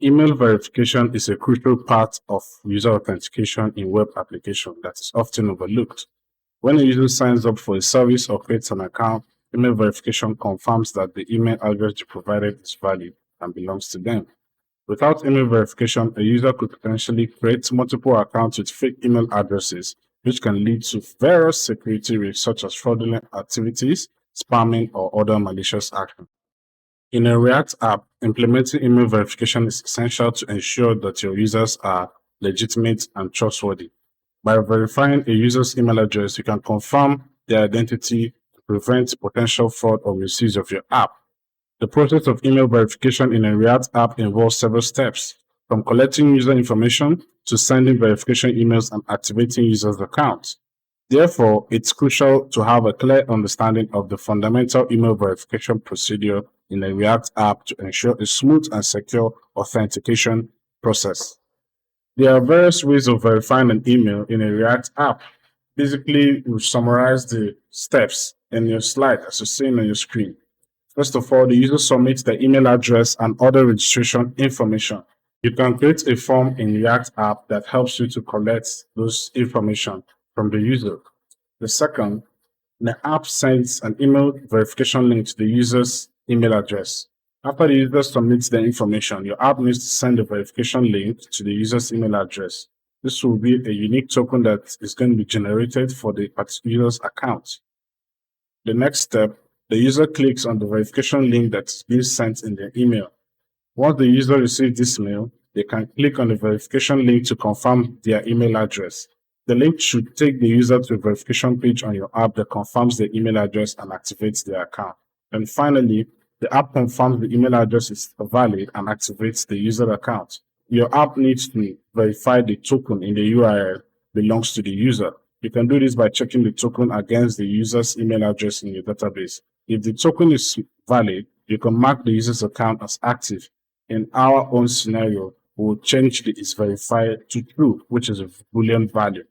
Email verification is a crucial part of user authentication in web applications that is often overlooked. When a user signs up for a service or creates an account, email verification confirms that the email address they provided is valid and belongs to them. Without email verification, a user could potentially create multiple accounts with fake email addresses, which can lead to various security risks such as fraudulent activities, spamming, or other malicious actions. In a React app, implementing email verification is essential to ensure that your users are legitimate and trustworthy. By verifying a user's email address, you can confirm their identity to prevent potential fraud or misuse of your app. The process of email verification in a React app involves several steps, from collecting user information to sending verification emails and activating users' accounts. Therefore, it's crucial to have a clear understanding of the fundamental email verification procedure in a React app to ensure a smooth and secure authentication process. There are various ways of verifying an email in a React app. Basically, we summarize the steps in your slide as you're seeing on your screen. First of all, the user submits the email address and other registration information. You can create a form in React app that helps you to collect those information from the user. The second, the app sends an email verification link to the user's email address. After the user submits the information, your app needs to send a verification link to the user's email address. This will be a unique token that is going to be generated for the user's account. The next step, the user clicks on the verification link that's being sent in the email. Once the user receives this mail, they can click on the verification link to confirm their email address. The link should take the user to a verification page on your app that confirms the email address and activates their account. And finally, the app confirms the email address is valid and activates the user account. Your app needs to verify the token in the URL belongs to the user. You can do this by checking the token against the user's email address in your database. If the token is valid, you can mark the user's account as active. In our own scenario, we will change the is verified to true, which is a Boolean value.